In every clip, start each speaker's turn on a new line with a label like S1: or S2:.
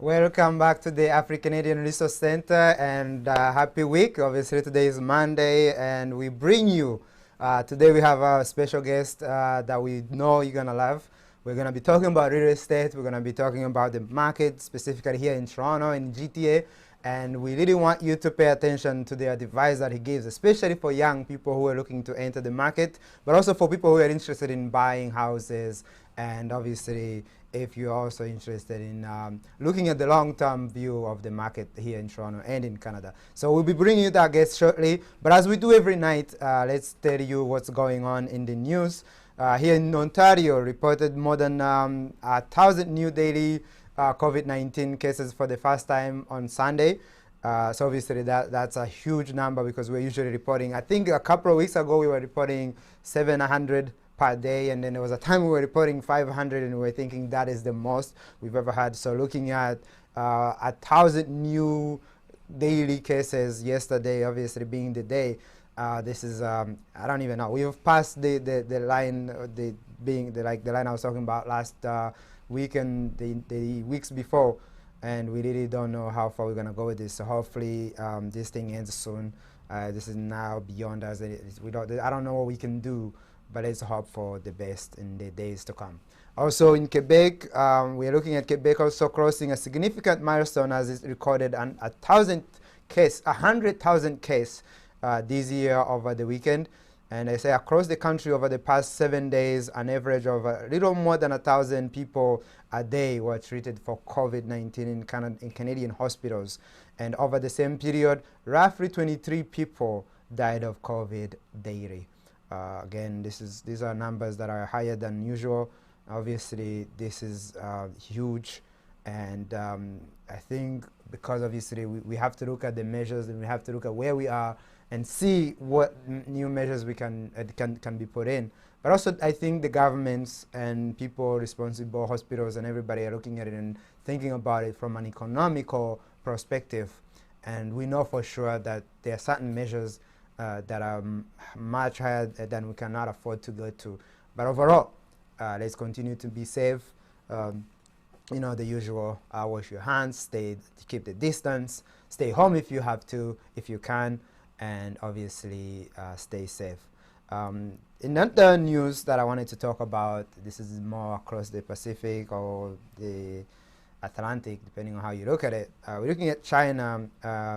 S1: Welcome back to the AfriCanadian Resource Center and happy week. Obviously today is Monday and we bring you, today we have a special guest that we know you're going to love. We're going to be talking about real estate. We're going to be talking about the market, specifically here in Toronto, in GTA. And we really want you to pay attention to the advice that he gives, especially for young people who are looking to enter the market, but also for people who are interested in buying houses. And obviously, if you're also interested in looking at the long-term view of the market here in Toronto and in Canada. So we'll be bringing you that guest shortly. But as we do every night, let's tell you what's going on in the news. Here in Ontario, reported more than 1,000 new daily COVID-19 cases for the first time on Sunday. So obviously that's a huge number because we're usually reporting, I think a couple of weeks ago we were reporting 700 per day, and then there was a time we were reporting 500 and we were thinking that is the most we've ever had. So looking at 1,000 new daily cases yesterday, obviously being the day, this is I don't even know. We've passed the line, the line I was talking about last week and the weeks before, and we really don't know how far we're gonna go with this. So hopefully this thing ends soon. This is now beyond us. I don't know what we can do, but let's hope for the best in the days to come. Also in Quebec, we're looking at Quebec also crossing a significant milestone as it's recorded 100,000 case this year over the weekend. And they say across the country over the past 7 days, an average of a little more than 1,000 people a day were treated for COVID-19 in Canadian hospitals. And over the same period, roughly 23 people died of COVID daily. Again, these are numbers that are higher than usual. Obviously, this is huge. And I think because obviously we have to look at the measures and we have to look at where we are and see what new measures we can be put in. But also I think the governments and people responsible, hospitals and everybody are looking at it and thinking about it from an economical perspective. And we know for sure that there are certain measures that are much higher than we cannot afford to go to. But overall, let's continue to be safe. You know, the usual, wash your hands, keep the distance, stay home if you have to, if you can, and obviously stay safe. In other news that I wanted to talk about, this is more across the Pacific or the Atlantic, depending on how you look at it. We're looking at China,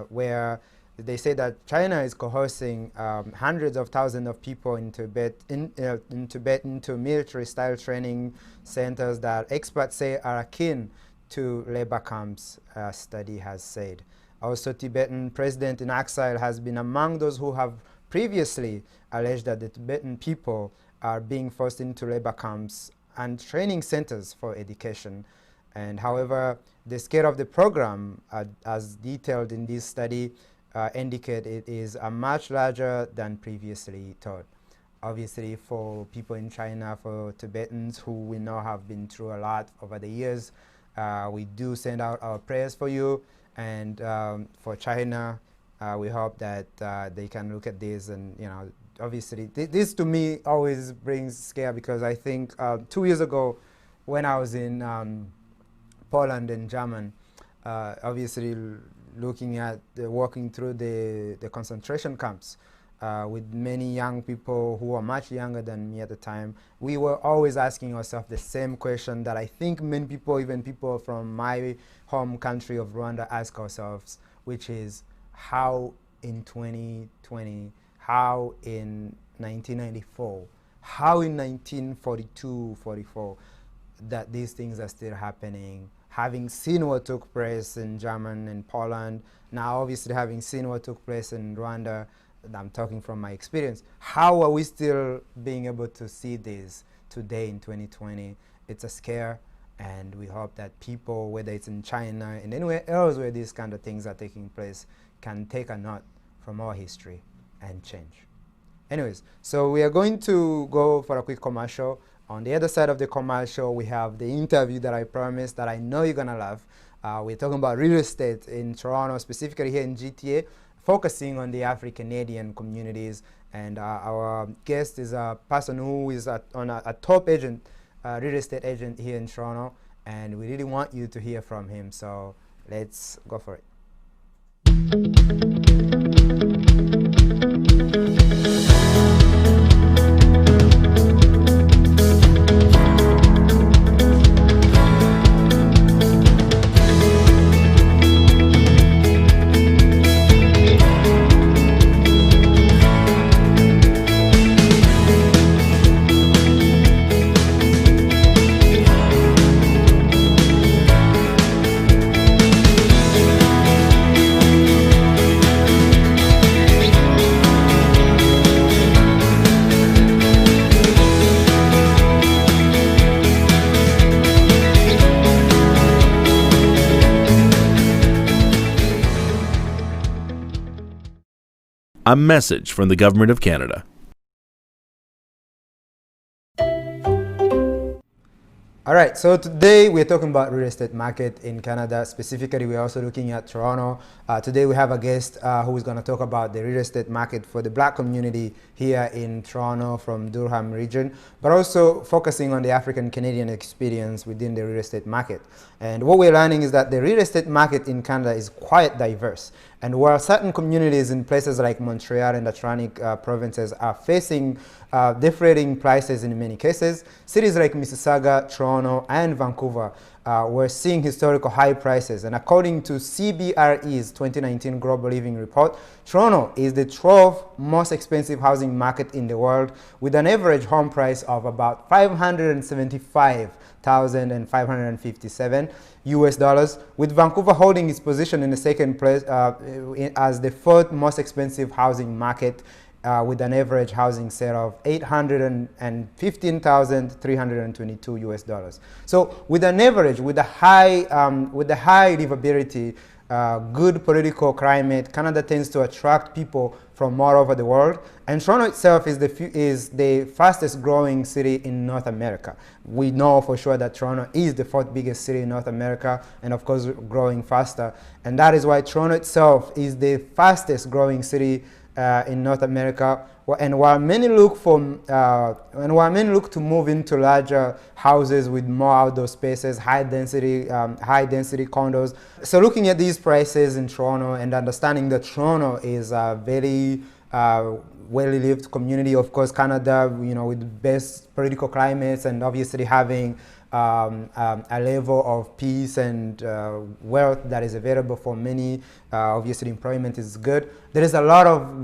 S1: where they say that China is coercing hundreds of thousands of people in Tibet into military-style training centers that experts say are akin to labor camps, a study has said. Also, Tibetan president in exile has been among those who have previously alleged that the Tibetan people are being forced into labor camps and training centers for education. And however, the scale of the program, as detailed in this study, indicate it is much larger than previously thought. Obviously, for people in China, for Tibetans who we know have been through a lot over the years, we do send out our prayers for you. And for China, we hope that they can look at this and, you know, obviously this to me always brings scare because I think 2 years ago when I was in Poland and Germany, obviously looking at walking through the concentration camps with many young people who were much younger than me at the time, we were always asking ourselves the same question that I think many people, even people from my home country of Rwanda, ask ourselves, which is how in 2020, how in 1994, how in 1942, 44, that these things are still happening. Having seen what took place in Germany and Poland, now obviously having seen what took place in Rwanda, I'm talking from my experience, how are we still being able to see this today in 2020? It's a scare, and we hope that people, whether it's in China and anywhere else where these kind of things are taking place, can take a note from our history and change. Anyways, so we are going to go for a quick commercial. On the other side of the commercial, we have the interview that I promised that I know you're gonna love. We're talking about real estate in Toronto, specifically here in GTA, focusing on the AfriCanadian communities. And our guest is a person who is a top agent, real estate agent here in Toronto. and we really want you to hear from him. So let's go for it.
S2: A message from the Government of Canada.
S1: All right, so today we're talking about real estate market in Canada. Specifically, we're also looking at Toronto. Today we have a guest who is going to talk about the real estate market for the Black community here in Toronto from Durham region, but also focusing on the African Canadian experience within the real estate market. And what we're learning is that the real estate market in Canada is quite diverse. And while certain communities in places like Montreal and Atlantic provinces are facing differing prices in many cases, cities like Mississauga, Toronto, and Vancouver were seeing historical high prices. And according to CBRE's 2019 Global Living Report, Toronto is the 12th most expensive housing market in the world, with an average home price of about $575,557 US dollars, with Vancouver holding its position in the second place as the fourth most expensive housing market, with an average housing sale of $815,322 US dollars. So with an average, with the high livability, good political climate, Canada tends to attract people from all over the world. And Toronto itself is the fastest growing city in North America. We know for sure that Toronto is the fourth biggest city in North America, and of course growing faster. And that is why Toronto itself is the fastest growing city in North America. And while many look to move into larger houses with more outdoor spaces, high density condos. So looking at these prices in Toronto and understanding that Toronto is a very well-lived community, of course, Canada, with the best political climates, and obviously having a level of peace and wealth that is available for many. Obviously, employment is good. There is a lot of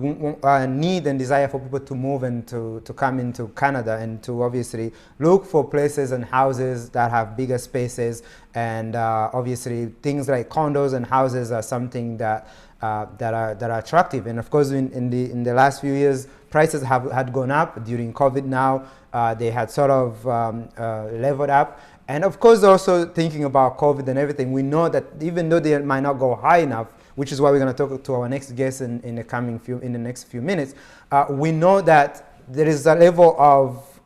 S1: need and desire for people to move and to come into Canada and to obviously look for places and houses that have bigger spaces. And obviously, things like condos and houses are something that are attractive. And of course, in the last few years, prices had gone up. During COVID now, they had sort of leveled up. And of course, also thinking about COVID and everything, we know that even though they might not go high enough, which is why we're going to talk to our next guest in the next few minutes, we know that there is a level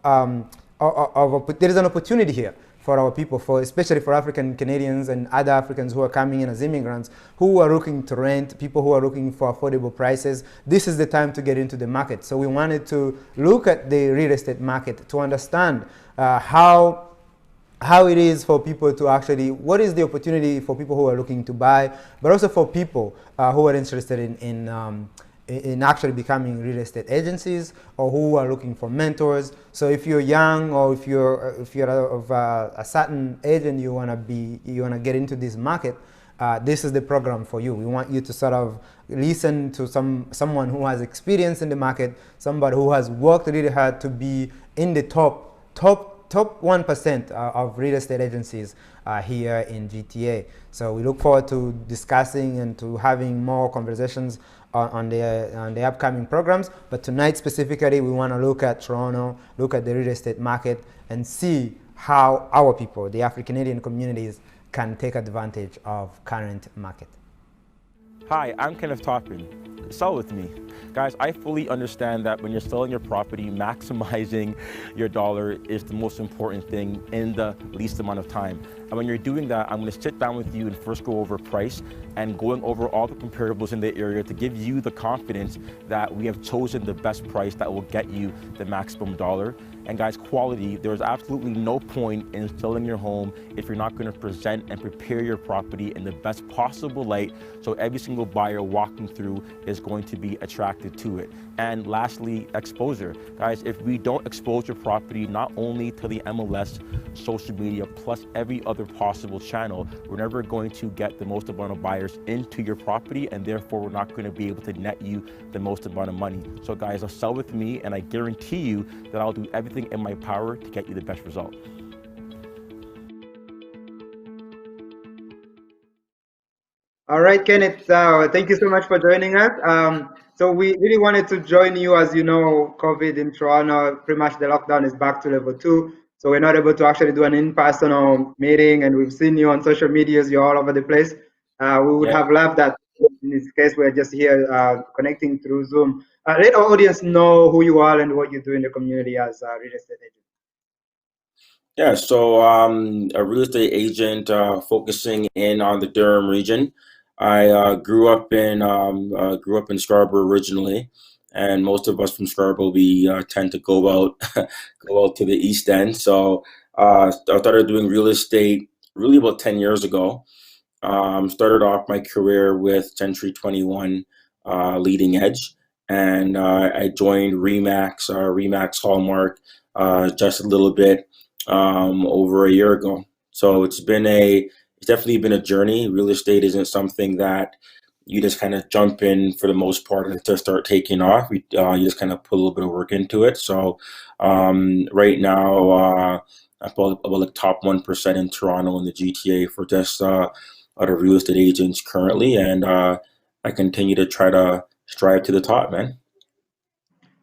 S1: there is an opportunity here for our people, especially for African Canadians and other Africans who are coming in as immigrants, who are looking to rent, people who are looking for affordable prices. This is the time to get into the market. So we wanted to look at the real estate market to understand how it is for people to actually, what is the opportunity for people who are looking to buy, but also for people who are interested in actually becoming real estate agencies, or who are looking for mentors. So if you're young, or if you're of a certain age and you wanna get into this market, this is the program for you. We want you to sort of listen to someone who has experience in the market, somebody who has worked really hard to be in the top 1% of real estate agencies here in GTA. So we look forward to discussing and to having more conversations on the upcoming programs. But tonight specifically, we want to look at Toronto, look at the real estate market, and see how our people, the Afro-Canadian communities, can take advantage of current market.
S3: Hi, I'm Kenneth Toppin. Sell with me. Guys, I fully understand that when you're selling your property, maximizing your dollar is the most important thing in the least amount of time. And when you're doing that, I'm going to sit down with you and first go over price and going over all the comparables in the area to give you the confidence that we have chosen the best price that will get you the maximum dollar. And guys, quality, there's absolutely no point in selling your home if you're not going to present and prepare your property in the best possible light, so every single buyer walking through is going to be attracted to it. And lastly, exposure. Guys, if we don't expose your property not only to the MLS, social media, plus every other possible channel, we're never going to get the most amount of buyers into your property, and therefore we're not going to be able to net you the most amount of money. So guys, sell with me, and I guarantee you that I'll do everything in my power to get you the best result.
S1: All right, Kenneth, thank you so much for joining us. So we really wanted to join you. As you know, COVID in Toronto, pretty much the lockdown is back to level 2. So we're not able to actually do an in-person meeting, and we've seen you on social medias, you're all over the place. We would have loved that. In this case, we're just here connecting through Zoom. Let our audience know who you are and what you do in the community as a real estate agent.
S4: Yeah, so a real estate agent focusing in on the Durham region. I grew up in Scarborough originally, and most of us from Scarborough we tend to go out go out to the East End. So I started doing real estate really about 10 years ago. Started off my career with Century 21 Leading Edge, and I joined Remax Hallmark just a little bit over a year ago. So it's definitely been a journey. Real estate isn't something that you just kind of jump in for the most part and to start taking off. You just kind of put a little bit of work into it. So right now, I'm about like top 1% in Toronto and the GTA for just other real estate agents currently, and I continue to try to strive to the top, man.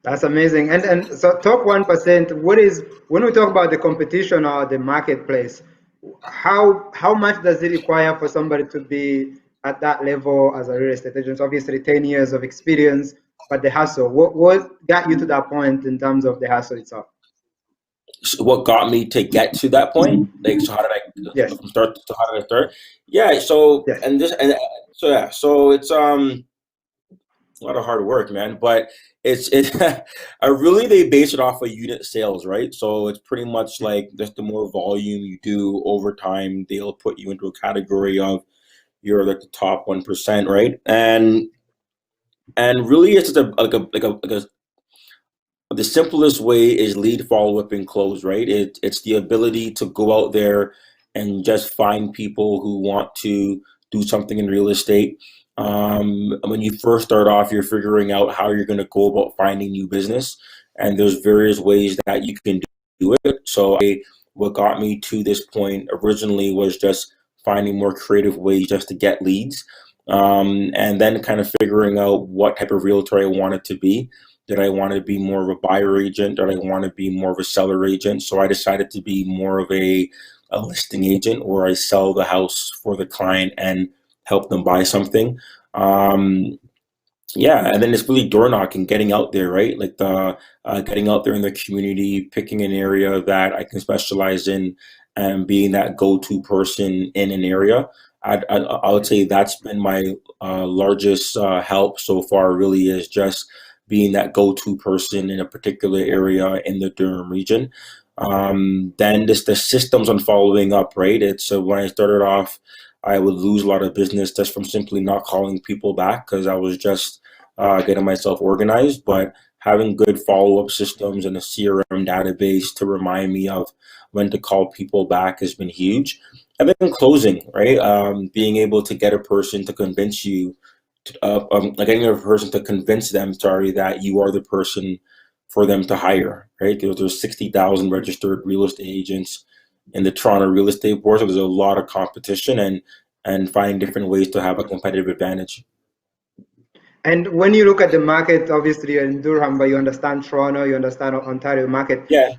S1: That's amazing. And so top 1%, what is, when we talk about the competition or the marketplace, how much does it require for somebody to be at that level as a real estate agent? Obviously 10 years of experience, but the hustle, what got you to that point in terms of the hustle itself?
S4: So what got me to get to that point? Like, so how did I
S1: Yes.
S4: from start to how did I start? Yeah, so
S1: Yes.
S4: so it's a lot of hard work, man. But it I really they base it off of unit sales, right? So it's pretty much like just the more volume you do over time, they'll put you into a category of you're like the top 1%, right? And really it's just the simplest way is lead, follow up, and close, right? It's the ability to go out there and just find people who want to do something in real estate. When you first start off, you're figuring out how you're going to go about finding new business, and there's various ways that you can do it. So what got me to this point originally was just finding more creative ways just to get leads, and then kind of figuring out what type of realtor I wanted to be. Did I want to be more of a buyer agent? Did I want to be more of a seller agent? So I decided to be more of a listing agent, where I sell the house for the client and help them buy something. Yeah, and then it's really door knocking, getting out there, right? Like getting out there in the community, picking an area that I can specialize in, and being that go-to person in an area. I would say that's been my largest help so far. Really, is just being that go-to person in a particular area in the Durham region. Then just the systems on following up, right? It's when I started off, I would lose a lot of business just from simply not calling people back because I was just getting myself organized. But having good follow-up systems and a CRM database to remind me of when to call people back has been huge. And then closing, right? Being able to get a person to convince you, like getting a person to convince them, sorry, that you are the person for them to hire, right? There's 60,000 registered real estate agents in the Toronto real estate board, so there's a lot of competition, and finding different ways to have a competitive advantage.
S1: And when you look at the market, obviously you're in Durham, but you understand Toronto, you understand Ontario market.
S4: Yeah.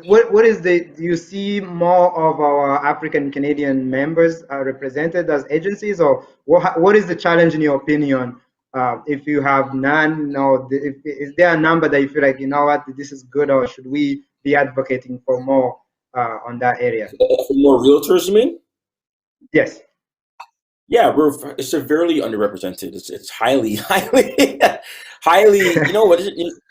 S1: What is do you see more of our African Canadian members represented as agencies, or what is the challenge in your opinion? If you have none, is there a number that you feel like, you know what, this is good, or should we be advocating for more on that area?
S4: For more realtors, you mean?
S1: Yes.
S4: Yeah, we're severely underrepresented. It's highly, highly. You know what?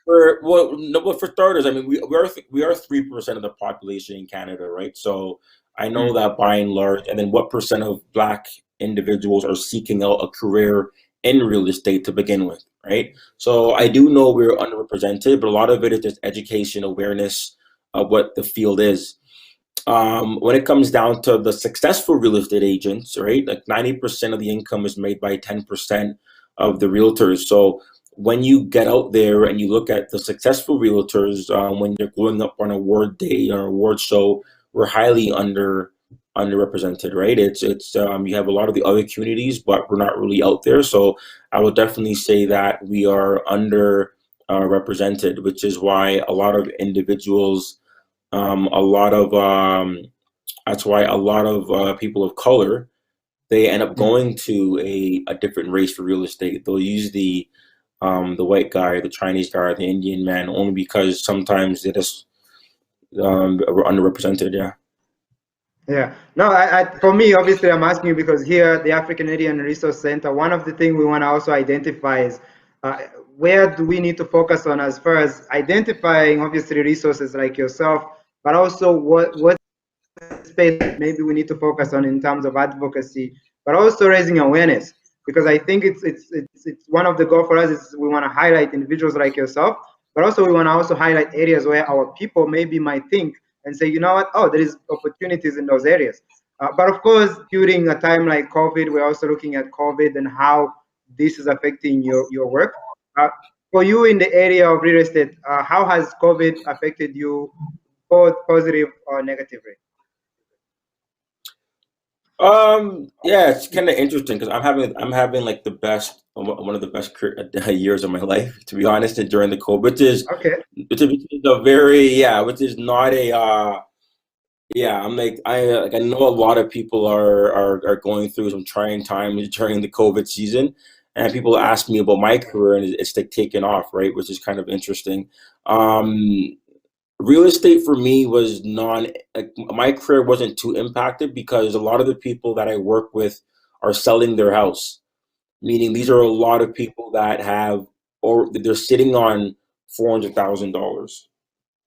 S4: For well, no, but for starters, I mean, we are 3% of the population in Canada, right? So I know
S1: Mm.
S4: that by and large, and then what percent of Black individuals are seeking out a career in real estate to begin with, right? So I do know we're underrepresented, but a lot of it is just education, awareness of what the field is. When it comes down to the successful real estate agents, right? Like 90% of the income is made by 10% of the realtors. So when you get out there and you look at the successful realtors, when they're going up on award day or award show, we're highly underrepresented, right? It's you have a lot of the other communities, but we're not really out there. So I would definitely say that we are under represented, which is why a lot of individuals a lot of that's why a lot of people of color they end up
S1: Mm.
S4: going to a different race for real estate. They'll use the white guy, the Chinese guy, the Indian man only because sometimes they just were underrepresented. Yeah.
S1: Yeah. No, for me, obviously, I'm asking you because here, the African-Canadian Resource Center, one of the things we want to also identify is uh, where do we need to focus on as far as identifying, obviously, resources like yourself, but also what space that maybe we need to focus on in terms of advocacy, but also raising awareness. Because I think it's one of the goals for us is we want to highlight individuals like yourself, but also we want to also highlight areas where our people maybe might think and say, you know what, oh, there is opportunities in those areas. But of course, during a time like COVID, we're also looking at COVID and how this is affecting your work. Uh, for you in the area of real estate, how has COVID affected you, both positive or negatively?
S4: Yeah, it's kind of interesting because I'm having like the best one of the best years of my life, to be honest, and during the COVID,
S1: Okay.
S4: which is a very yeah, which is not a yeah. I know a lot of people are going through some trying times during the COVID season, and people ask me about my career, and it's like taken off, right, which is kind of interesting. Um, Real estate for me was non like my career wasn't too impacted because a lot of the people that I work with are selling their house, meaning these are a lot of people that have or they're sitting on $400,000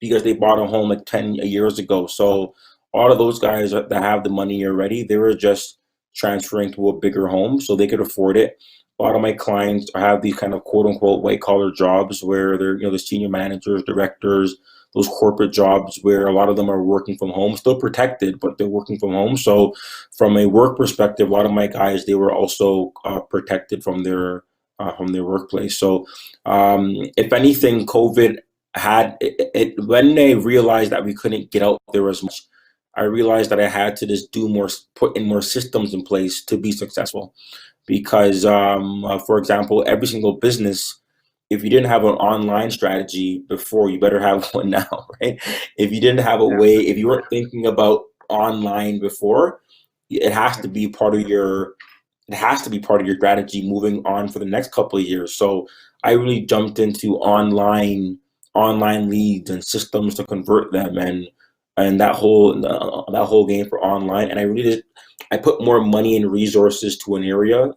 S4: because they bought a home like 10 years ago. So all of those guys that have the money already, they were just transferring to a bigger home so they could afford it. A lot of my clients have these kind of quote unquote white collar jobs where they're, the senior managers, directors, those corporate jobs where a lot of them are working from home, still protected, but they're working from home. So from a work perspective, a lot of my guys, they were also protected from their workplace. So if anything, COVID had when they realized that we couldn't get out there as much. I realized that I had to just do more, put in more systems in place to be successful. Because, for example, every single business, if you didn't have an online strategy before, you better have one now, right? If you didn't have a
S1: Yeah.
S4: way, if you weren't thinking about online before, it has to be part of your it has to be part of your strategy moving on for the next couple of years. So I really jumped into online leads and systems to convert them and that whole game for online. And I really did I put more money and resources to an area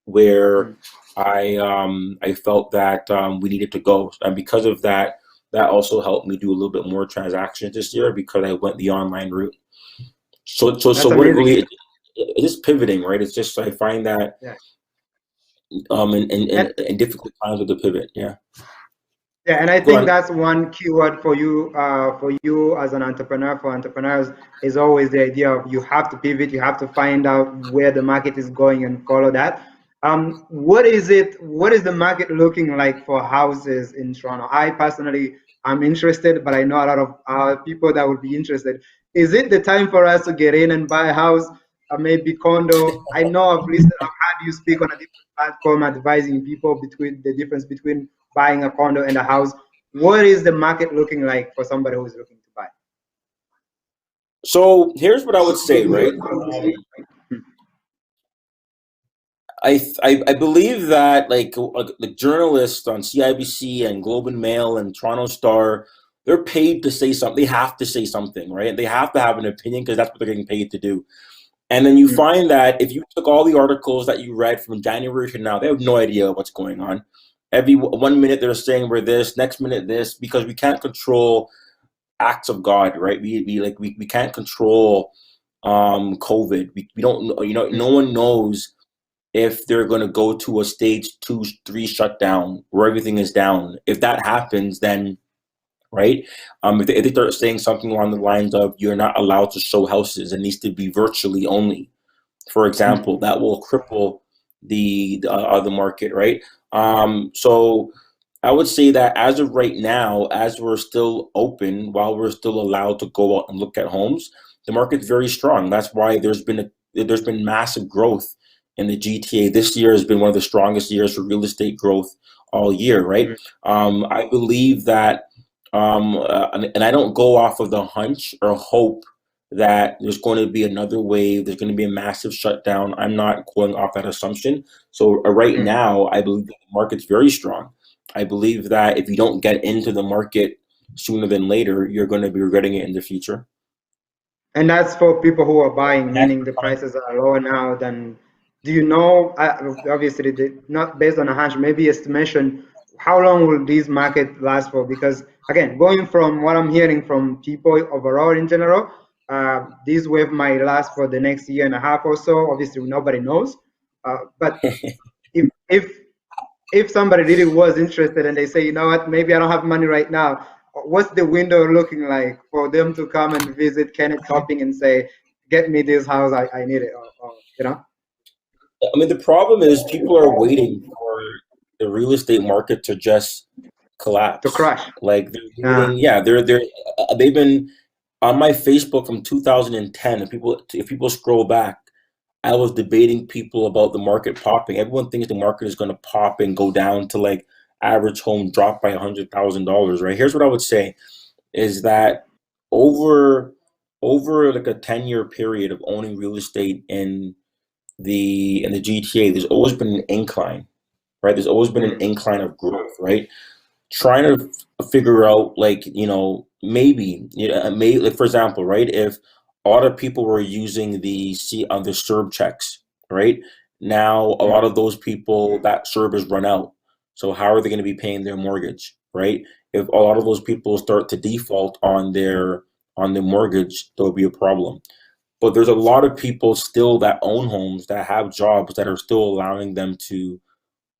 S4: where
S1: Mm.
S4: I felt that we needed to go. And because of that, that also helped me do a little bit more transactions this year because I went the online route. So
S1: That's
S4: what it
S1: amazing.
S4: really it's just pivoting, right? It's just I find that
S1: Yeah.
S4: in
S1: And
S4: in difficult times with the pivot. Yeah.
S1: yeah, and I
S4: Go
S1: think
S4: on.
S1: that's one keyword for you as an entrepreneur, for entrepreneurs, is always the idea of you have to pivot, you have to find out where the market is going and follow that. What is the market looking like for houses in Toronto? I personally am interested, but I know a lot of people that would be interested. Is it the time for us to get in and buy a house, maybe condo? I know I've had you speak on a different platform advising people between the difference between buying a condo and a house. What is the market looking like for somebody who is looking to buy?
S4: So here's what I would say, right? I believe that like the journalists on CIBC and Globe and Mail and Toronto Star, they're paid to say something. They have to say something, right? They have to have an opinion because that's what they're getting paid to do. And then you find that if you took all the articles that you read from January to now, they have no idea what's going on. Every 1 minute they're saying we're this, next minute this, because we can't control acts of God, right? We can't control COVID. We don't know, no one knows if they're going to go to a stage 2, 3 shutdown where everything is down. If that happens, then right, if they start saying something along the lines of you're not allowed to show houses, it needs to be virtually only, for example, that will cripple the market, right? So I would say that as of right now, as we're still open, while we're still allowed to go out and look at homes, the market's very strong. That's why there's been massive growth in the GTA. This year has been one of the strongest years for real estate growth all year, right? I believe that, and I don't go off of the hunch or hope that there's going to be another wave, there's going to be a massive shutdown. I'm not going off that assumption. So right now, I believe that the market's very strong. I believe that if you don't get into the market sooner than later, you're going to be regretting it in the future.
S1: And that's for people who are buying, meaning the prices are lower now than. Do you know? Obviously, not based on a hunch, maybe estimation. How long will this market last for? Because again, going from what I'm hearing from people overall in general, this wave might last for the next year and a half or so. Obviously, nobody knows. But if somebody really was interested and they say, you know what, maybe I don't have money right now, what's the window looking like for them to come and visit Kenneth Toppin and say, get me this house, I need it, or you know?
S4: I mean, the problem is people are waiting for the real estate market to just collapse.
S1: To crash.
S4: Like they're waiting, yeah, they've been on my Facebook from 2010. If people scroll back, I was debating people about the market popping. Everyone thinks the market is going to pop and go down to like average home drop by $100,000, right? Here's what I would say is that over like a 10-year period of owning real estate in the GTA, there's always been an incline, right? There's always been an incline of growth, right? Trying to figure out like, maybe, like for example, right? If a lot of people were using the CERB checks, right? Now a lot of those people, that CERB has run out. So how are they going to be paying their mortgage, right? If a lot of those people start to default on their mortgage, there'll be a problem. But there's a lot of people still that own homes that have jobs that are still allowing them to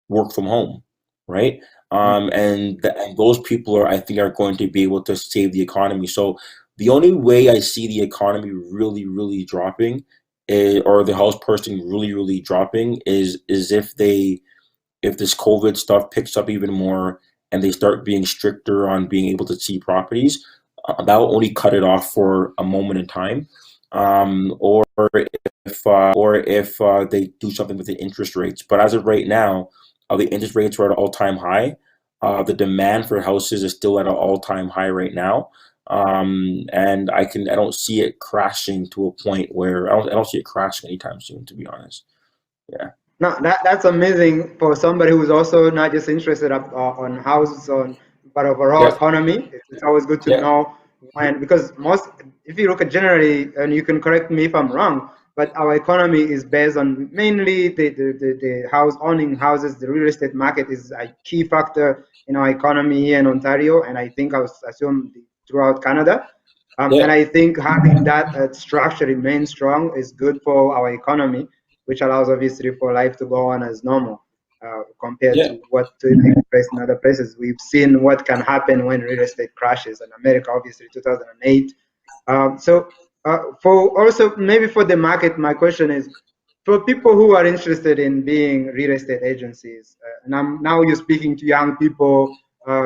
S4: work from home, right? And those people I think are going to be able to save the economy. So the only way I see the economy really, really dropping, or the house pricing really, really dropping, is if this COVID stuff picks up even more and they start being stricter on being able to see properties. That will only cut it off for a moment in time. Or if they do something with the interest rates. But as of right now, the interest rates are at an all-time high. The demand for houses is still at an all-time high right now. And I don't see it crashing to a point where I don't see it crashing anytime soon, to be honest. Yeah.
S1: No, that's amazing for somebody who's also not just interested on houses, but overall economy. It's always good to know because if you look at generally, and you can correct me if I'm wrong, but our economy is based on mainly the owning houses. The real estate market is a key factor in our economy here in Ontario, and I think I assume throughout Canada. And I think having that structure remain strong is good for our economy, which allows obviously for life to go on as normal compared to what takes place in other places. We've seen what can happen when real estate crashes in America, obviously 2008. For also maybe for the market, my question is for people who are interested in being real estate agencies, and now you're speaking to young people,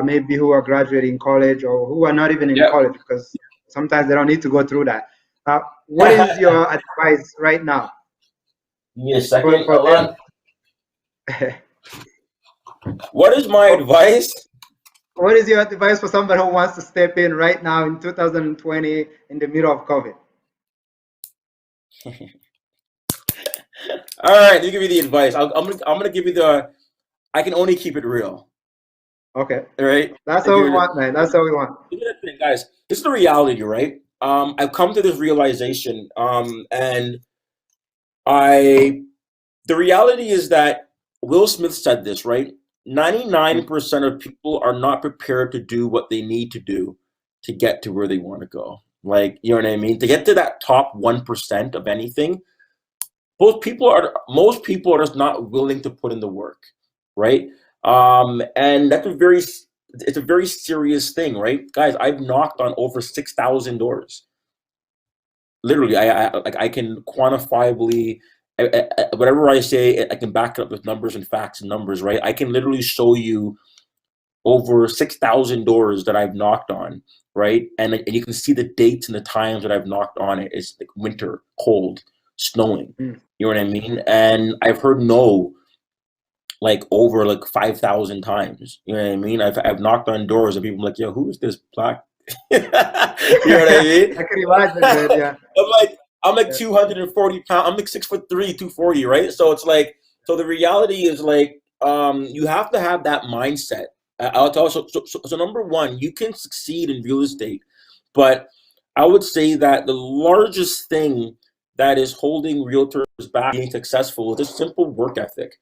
S1: maybe who are graduating college or who are not even in college, because sometimes they don't need to go through that. What is your advice right now?
S4: Give me a second. For them? What is my advice?
S1: What is your advice for somebody who wants to step in right now in 2020 in the middle of COVID?
S4: All right, let me give you the advice. I'm gonna give you I can only keep it real.
S1: Okay.
S4: All right.
S1: That's all we want, man. That's all we want.
S4: guys, this is the reality, right? I've come to this realization, and I the reality is that Will Smith said this, right? 99% of people are not prepared to do what they need to do to get to where they want to go. Like, you know what I mean? To get to that top 1% of anything, most people are just not willing to put in the work, right? And it's a very serious thing, right? Guys, I've knocked on over 6,000 doors. Literally, I can quantifiably, whatever I say, I can back it up with numbers and facts and numbers, right? I can literally show you over 6,000 doors that I've knocked on, right? And you can see the dates and the times that I've knocked on it. It's like winter, cold, snowing.
S1: Mm.
S4: You know what I mean? And I've heard no like over like 5,000 times. You know what I mean? I've knocked on doors and people are like, yo, who is this black? You know what I mean?
S1: I can imagine that, yeah.
S4: I'm like
S1: Yeah.
S4: 240 pounds. I'm like 6'3", 240, right? So it's like, so the reality is like, you have to have that mindset. I'll tell you, so number one, you can succeed in real estate, but I would say that the largest thing that is holding realtors back being successful is just simple work ethic.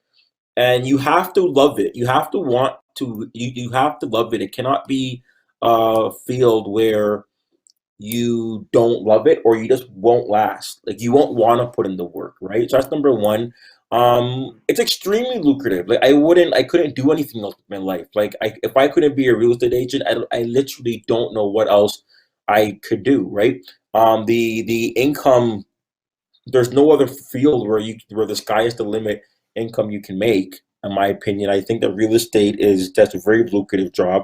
S4: And you have to love it. You have to want to, you have to love it. It cannot be a field where you don't love it or you just won't last. Like you won't want to put in the work, right? So that's number one. It's extremely lucrative. Like I couldn't do anything else with my life. Like if I couldn't be a real estate agent, I literally don't know what else I could do, right? The income, there's no other field where the sky is the limit income you can make. In my opinion, I think that real estate is just a very lucrative job.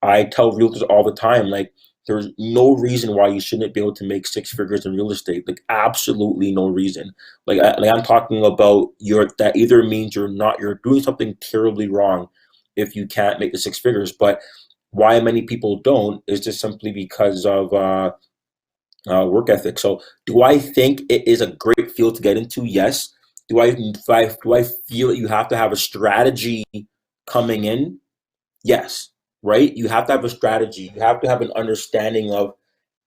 S4: I tell realtors all the time, like there's no reason why you shouldn't be able to make six figures in real estate. Like absolutely no reason. I'm talking about that either means you're doing something terribly wrong if you can't make the six figures. But why many people don't is just simply because of work ethic. So, do I think it is a great field to get into? Yes. Do I feel that you have to have a strategy coming in? Yes. Right. You have to have a strategy. You have to have an understanding of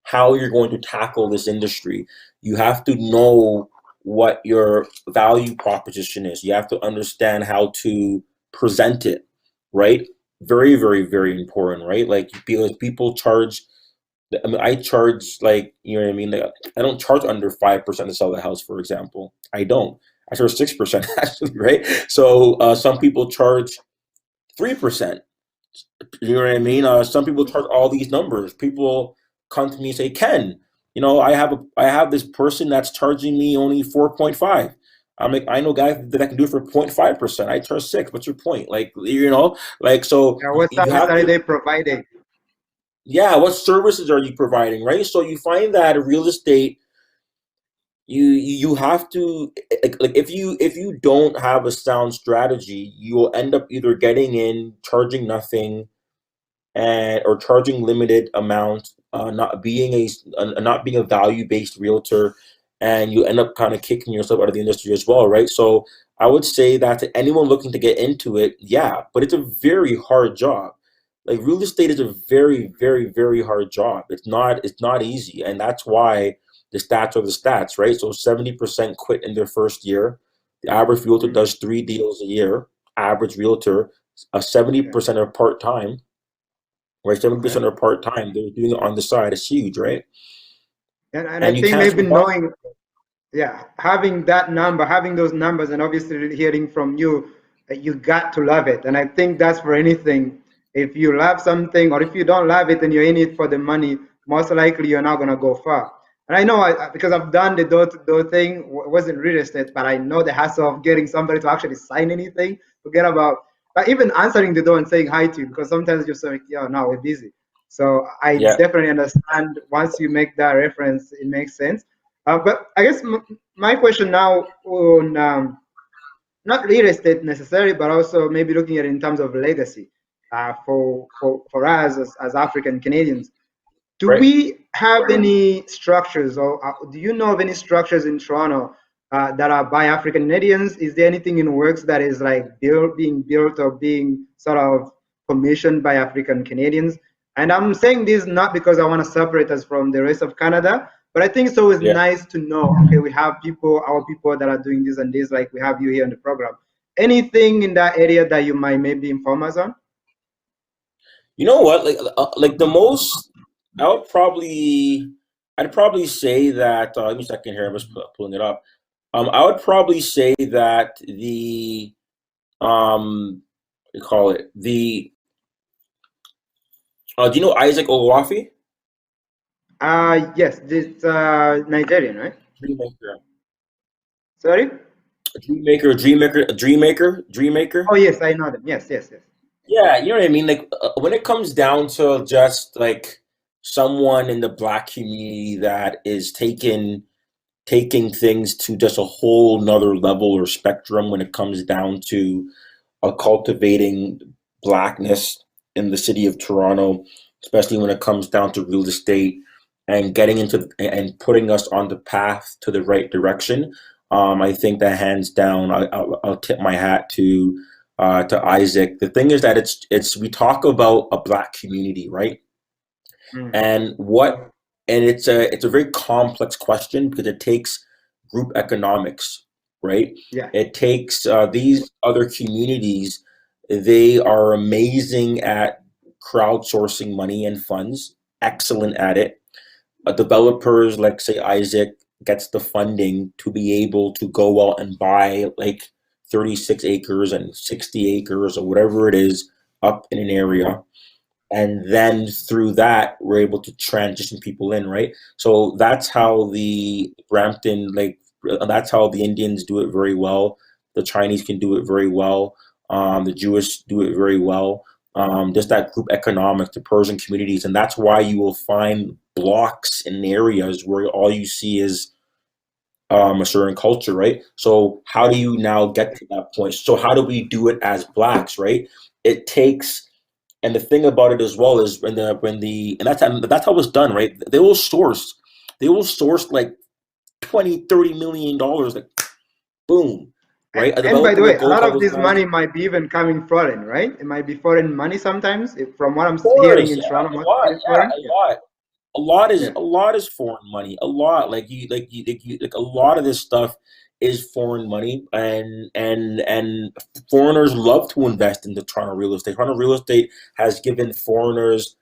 S4: how you're going to tackle this industry. You have to know what your value proposition is. You have to understand how to present it. Right. Very, very, very important. Right. Like because people charge. I mean, I charge like, you know what I mean? Like, I don't charge under 5% to sell the house, for example. I don't. I charge 6% actually, right? So some people charge 3%. You know what I mean? Some people charge all these numbers. People come to me and say, Ken, I have this person that's charging me only 4.5. I'm like, I know guys that I can do it for 0.5%. I charge 6. What's your point? Like, so
S1: Yeah, what
S4: you
S1: service
S4: have
S1: are
S4: to.
S1: they providing?
S4: Yeah, what services are you providing, right? So you find that real estate, you have to like if you don't have a sound strategy, you will end up either getting in, charging nothing, and or charging limited amounts, not being a value based realtor, and you end up kind of kicking yourself out of the industry as well, right? So I would say that to anyone looking to get into it, yeah, but it's a very hard job. Like real estate is a very, very, very hard job. It's not easy, and that's why the stats are the stats, right? So 70% quit in their first year. The average realtor
S1: Mm.
S4: does 3 deals a year. Average realtor,
S1: Yeah.
S4: 70% are part time, right?
S1: Okay.
S4: 70% are part time. They're doing it on the side. It's huge, right?
S1: And I
S4: And you
S1: think
S4: can't
S1: maybe
S4: survive.
S1: knowing, yeah, having that number, having those numbers, and obviously hearing from you, you got to love it. And I think that's for anything. If you love something, or if you don't love it and you're in it for the money, most likely you're not gonna go far. And I know because I've done the door-to-door thing. It wasn't real estate, but I know the hassle of getting somebody to actually sign anything. Forget about like even answering the door and saying hi to you, because sometimes you're like, yeah, no, we're busy. So I
S4: Yeah,
S1: definitely understand. Once you make that reference, it makes sense. But I guess my question now on not real estate necessarily, but also maybe looking at it in terms of legacy for us as African Canadians. Do
S4: right.
S1: we have any structures, or do you know of any structures in Toronto that are by African Canadians? Is there anything in works that is like being built or being sort of commissioned by African Canadians? And I'm saying this not because I want to separate us from the rest of Canada, but I think it's always
S4: Yeah.
S1: nice to know, okay, we have people, our people that are doing this and this, like we have you here on the program. Anything in that area that you might maybe inform us on?
S4: You know what? Like the most, I would probably, I'd probably say that. Give me a second here. I'm just pulling it up. I would probably say that the what do you call it? The do you know Isaac Oluwafi?
S1: Yes, this Nigerian, right?
S4: Dreammaker,
S1: Sorry?
S4: Dreammaker.
S1: Oh, yes, I know them. Yes, yes, yes.
S4: Yeah, you know what I mean. Like when it comes down to just like someone in the black community that is taking things to just a whole nother level or spectrum when it comes down to cultivating blackness in the city of Toronto, especially when it comes down to real estate and getting into and putting us on the path to the right direction. I think that hands down, I'll tip my hat to Isaac. The thing is that it's we talk about a black community, right?
S1: Mm,
S4: And what and it's a very complex question because it takes group economics, right?
S1: yeah.
S4: It takes these other communities, they are amazing at crowdsourcing money and funds, excellent at it. Developers like say Isaac gets the funding to be able to go out and buy like 36 acres and 60 acres or whatever it is up in an area, and then through that we're able to transition people in, right? So that's how the Brampton, like that's how the Indians do it very well. The Chinese can do it very well. The Jewish do it very well. Just that group economics, the Persian communities, and that's why you will find blocks in areas where all you see is a certain culture, right? So how do you now get to that point? So how do we do it as blacks, right? It takes, and the thing about it as well is when the and that's how it's done, right? They will source like 20-30 million dollars, like boom, right? A
S1: And by
S4: developer
S1: the
S4: will
S1: way, a
S4: go
S1: lot
S4: tell
S1: of
S4: those
S1: this
S4: guys,
S1: money might be even coming foreign, right? It might be foreign money sometimes. From what I'm
S4: of
S1: hearing
S4: course,
S1: in
S4: yeah,
S1: Toronto,
S4: a
S1: most of
S4: lot,
S1: it is
S4: yeah,
S1: foreign.
S4: a
S1: Yeah,
S4: lot.
S1: yeah,
S4: A lot is foreign money. A lot, like a lot of this stuff is foreign money, and foreigners love to invest in the Toronto real estate. Toronto real estate has given foreigners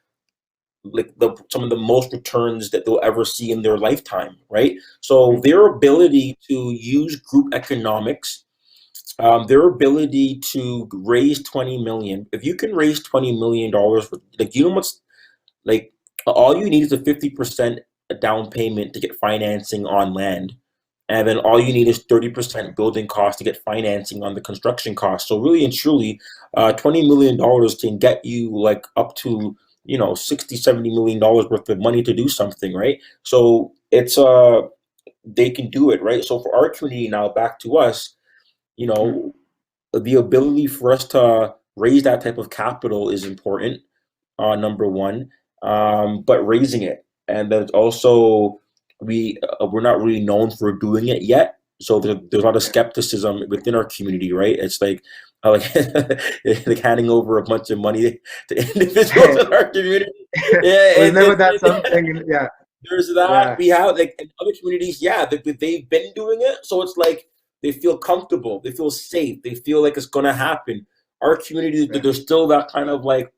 S4: like some of the most returns that they'll ever see in their lifetime, right? So
S1: mm,
S4: their ability to use group economics, their ability to raise 20 million. If you can raise $20 million, like you know what's like, all you need is a 50% down payment to get financing on land. And then all you need is 30% building cost to get financing on the construction cost. So really and truly, $20 million can get you like up to, 60-70 million dollars worth of money to do something, right? So it's they can do it, right? So for our community now, back to us, you
S1: mm,
S4: know, the ability for us to raise that type of capital is important, number one, but raising it, and then also we're not really known for doing it yet. So there's a lot of
S1: yeah,
S4: skepticism within our community, right? It's like like handing over a bunch of money to individuals
S1: yeah.
S4: in our community. Yeah,
S1: We've never done something. Yeah,
S4: there's that.
S1: yeah,
S4: We have like in other communities, yeah, they've been doing it, so it's like they feel comfortable, they feel safe, they feel like it's gonna happen. Our community,
S1: yeah,
S4: there's still that kind of like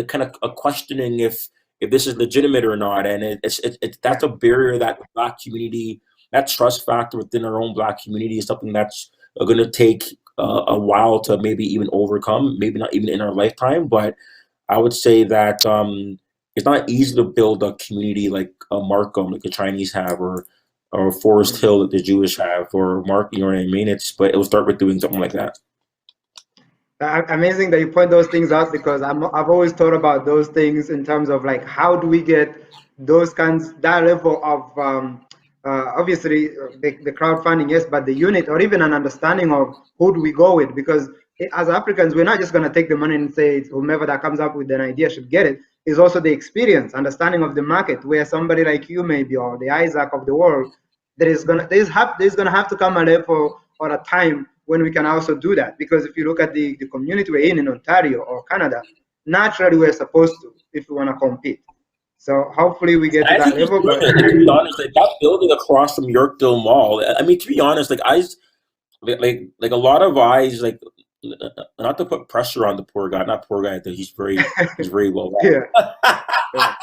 S4: kind of a questioning if this is legitimate or not, and it's
S1: yeah,
S4: that's a barrier that the black community, that trust factor within our own black community, is something that's going to take a while to maybe even overcome, maybe not even in our lifetime, but I would say that it's not easy to build a community like a Markham, like the Chinese have, or Forest
S1: mm.
S4: Hill that the Jewish have, or Mark, you know what I mean? But it will start with doing something like that.
S1: Amazing that you point those things out because I've always thought about those things in terms of like how do we get those kinds that level of obviously the crowdfunding, yes, but the unit or even an understanding of who do we go with, because as Africans we're not just going to take the money and say it's whomever that comes up with an idea should get it. It's also the experience, understanding of the market, where somebody like you maybe, or the Isaac of the world, there's gonna have to come a level or a time when we can also do that. Because if you look at the community we're in Ontario or Canada, naturally we're supposed to if we want to compete. So hopefully we get to
S4: I
S1: that
S4: think he's
S1: level.
S4: doing
S1: But
S4: it. And to be honest, like that building across from Yorkdale Mall. I mean, to be honest, like like a lot of eyes, like not to put pressure on the poor guy, not poor guy. That he's very well
S1: yeah,
S4: off.
S1: yeah.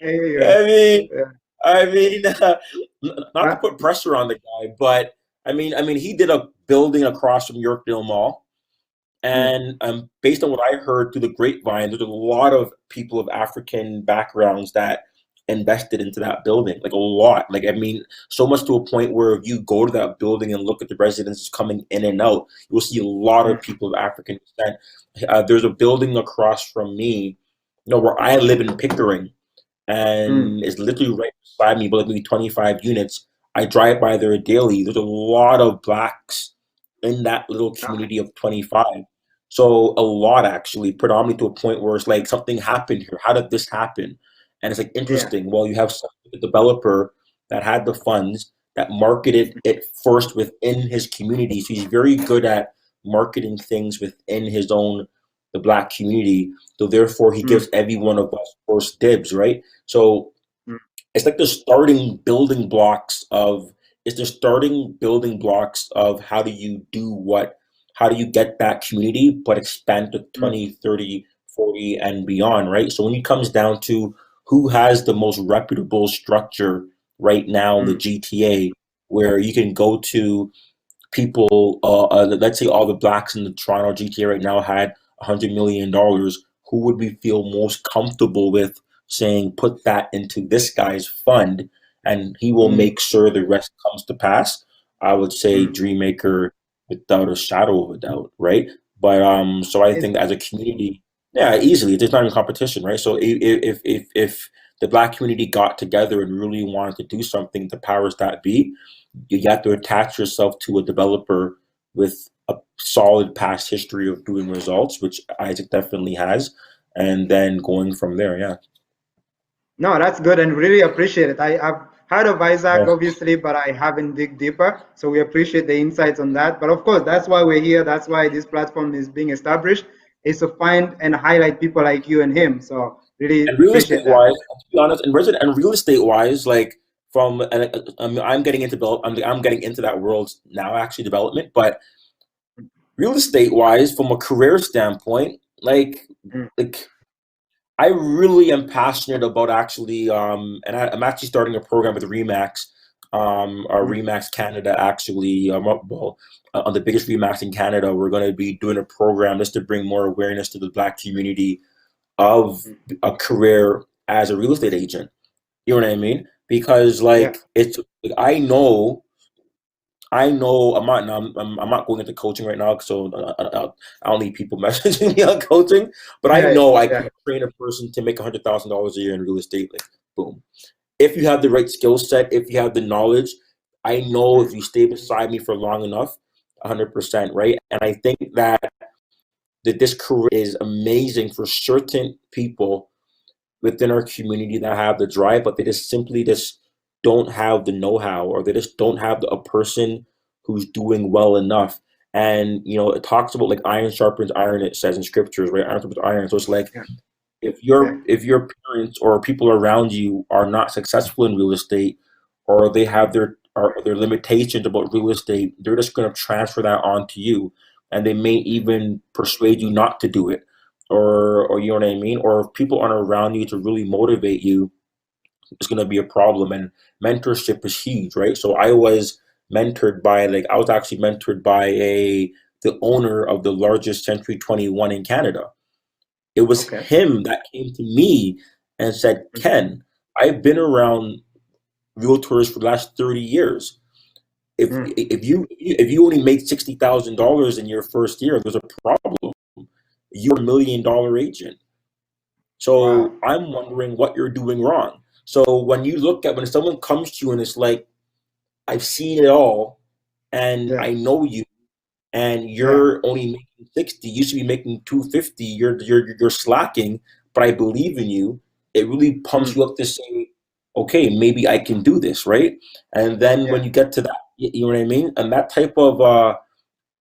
S1: Yeah,
S4: I mean,
S1: yeah.
S4: I mean, not to
S1: Uh,
S4: put pressure on the guy, but I mean, he did a building across from Yorkdale Mall.
S1: mm,
S4: And based on what I heard through the grapevine, there's a lot of people of African backgrounds that invested into that building, like a lot. Like, I mean, so much to a point where if you go to that building and look at the residents coming in and out, you'll see a lot
S1: mm,
S4: of people of African descent. There's a building across from me, where I live in Pickering,
S1: mm.
S4: and it's literally right beside me, but like maybe 25 units. I drive by there daily. There's a lot of blacks in that little
S1: Okay.
S4: community of 25. So a lot actually, predominantly to a point where it's like something happened here. How did this happen? And it's like
S1: Yeah.
S4: interesting. Well, you have a developer that had the funds that marketed it first within his community. So he's very good at marketing things within his own the black community. So therefore he
S1: Mm,
S4: gives every one of us first dibs, right? So
S1: mm,
S4: it's like the starting building blocks of it's the starting building blocks of how do you do what how do you get that community but expand to
S1: mm,
S4: 20, 30, 40, and beyond, right? So when it comes down to who has the most reputable structure right now in the
S1: mm,
S4: GTA, where you can go to people, let's say all the blacks in the Toronto GTA right now had $100 million, who would we feel most comfortable with saying, put that into this guy's fund and he will
S1: mm,
S4: make sure the rest comes to pass? I would say
S1: mm.
S4: Dreammaker without a shadow of a doubt, right? But so I think as a community, yeah, easily, there's not even competition, right? So if the black community got together and really wanted to do something, the powers that be, you have to attach yourself to a developer with a solid past history of doing results, which Isaac definitely has, and then going from there. Yeah.
S1: No, that's good and really appreciate it. I've heard of Isaac,
S4: Yeah.
S1: obviously, but I haven't dig deeper. So we appreciate the insights on that. But of course, that's why we're here. That's why this platform is being established, is to find and highlight people like you and him. So really
S4: And real estate
S1: appreciate that.
S4: wise, to be honest, and real estate wise, like from I'm getting into I'm getting into that world now, actually development, but real estate wise, from a career standpoint,
S1: Mm,
S4: like I really am passionate about actually, and I'm actually starting a program with Remax,
S1: mm,
S4: Remax Canada actually, on the biggest Remax in Canada. We're going to be doing a program just to bring more awareness to the Black community of
S1: mm.
S4: a career as a real estate agent. You know what I mean? Because
S1: Yeah,
S4: it's like, I know I'm not going into coaching right now, so I don't need people messaging me on coaching. But I
S1: yeah,
S4: know I
S1: yeah,
S4: can train a person to make $100,000 a year in real estate. Like, boom. If you have the right skill set, if you have the knowledge, I know
S1: mm,
S4: if you stay beside me for long enough, 100%, right? And I think that this career is amazing for certain people within our community that have the drive, but they just don't have the know-how, or they just don't have a person who's doing well enough. And it talks about like iron sharpens iron, it says in scriptures, right? Iron sharpens iron. So it's like
S1: yeah, yeah,
S4: if your parents or people around you are not successful in real estate, or they have their limitations about real estate, they're just going to transfer that onto you, and they may even persuade you not to do it, or you know what I mean. Or if people aren't around you to really motivate you, it's going to be a problem. And mentorship is huge, right? So I was actually mentored by the owner of the largest Century 21 in Canada. It was
S1: okay.
S4: him that came to me and said,
S1: Mm,
S4: Ken, I've been around realtors for the last 30 years.
S1: mm,
S4: If you only made $60,000 in your first year, there's a problem. You're $1 million agent.
S1: wow.
S4: So I'm wondering what you're doing wrong. So when someone comes to you and it's like, I've seen it all and
S1: Yeah,
S4: I know you, and
S1: yeah,
S4: you're only making 60, you should be making 250, you're slacking, but I believe in you. It really pumps
S1: mm,
S4: you up to say, okay, maybe I can do this, right? And then when
S1: yeah,
S4: you get to that, you know what I mean? And that type of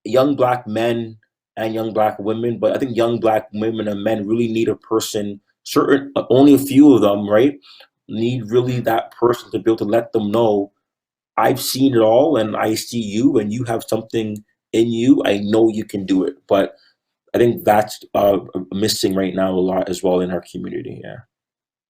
S4: young black men and young Black women. But I think young Black women and men really need a person, certain, only a few of them, right? Need really that person to be able to let them know, I've seen it all and I see you and you have something in you. I know you can do it. But I think that's missing right now a lot as well in our community. Yeah.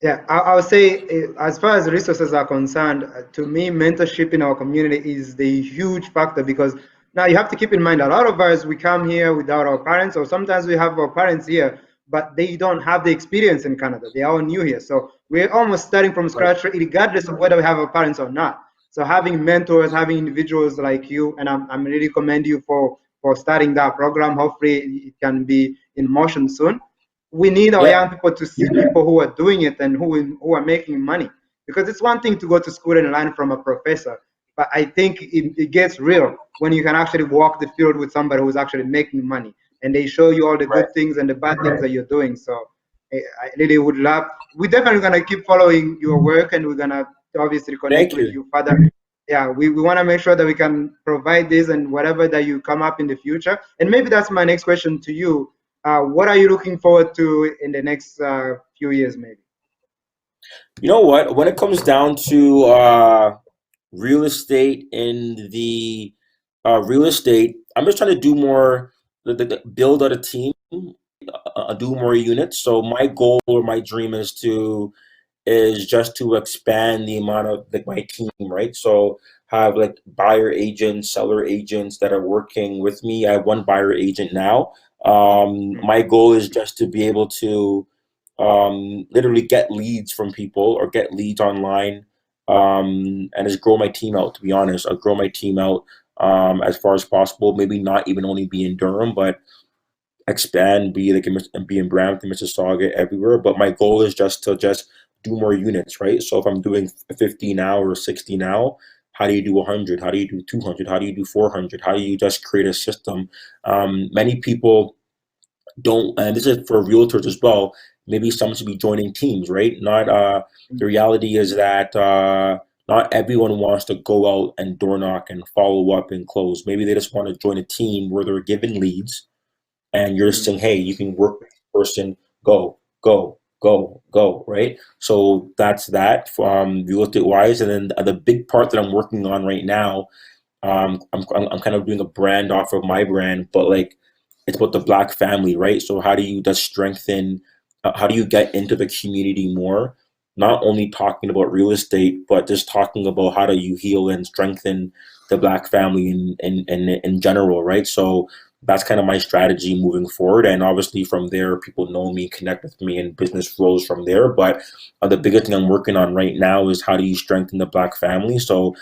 S1: Yeah, I would say, as far as resources are concerned, to me, mentorship in our community is the huge factor, because now you have to keep in mind a lot of us, we come here without our parents, or sometimes we have our parents here, but they don't have the experience in Canada. They are all new here. So we're almost starting from
S4: Right.
S1: scratch, regardless of whether we have our parents or not. So having mentors, having individuals like you, and I'm really commend you for starting that program. Hopefully it can be in motion soon. We need our
S4: Yeah.
S1: young people to see people who are doing it and who are making money, because it's one thing to go to school and learn from a professor, but I think it gets real when you can actually walk the field with somebody who's actually making money, and they show you all the
S4: Right.
S1: good things and the bad things that you're doing. So I really would love, we're definitely going to keep following your work, and we're going to obviously connect
S4: Thank
S1: with
S4: you.
S1: you further. Yeah, we want to make sure that we can provide this and whatever that you come up in the future. And maybe that's my next question to you. What are you looking forward to in the next few years, maybe?
S4: You know what? When it comes down to real estate in the real estate, I'm just trying to do more, build out a team, do more units. So my goal or my dream is just to expand the amount of like my team, right? So have like buyer agents, seller agents that are working with me. I have one buyer agent now. My goal is just to be able to literally get leads from people or get leads online, and just grow my team out. To be honest, I'll grow my team out as far as possible. Maybe not even only be in Durham, but expand, be like be in Brampton, Mississauga, everywhere. But my goal is just to do more units, right? So if I'm doing 50 now or 60 now, how do you do 100? How do you do 200? How do you do 400? How do you just create a system? Many people don't, and this is for realtors as well. Maybe some should be joining teams, right? Not the reality is that not everyone wants to go out and door knock and follow up and close. Maybe they just want to join a team where they're given leads and you're just saying, hey, you can work with this person, go, go, go, go, right? So that's that from real estate wise. And then the big part that I'm working on right now, I'm kind of doing a brand off of my brand, but like it's about the Black family, right? So how do you just strengthen, how do you get into the community more? Not only talking about real estate, but just talking about how do you heal and strengthen the Black family in general, right? So that's kind of my strategy moving forward. And obviously from there, people know me, connect with me, and business flows from there. But the biggest thing I'm working on right now is how do you strengthen the Black family? So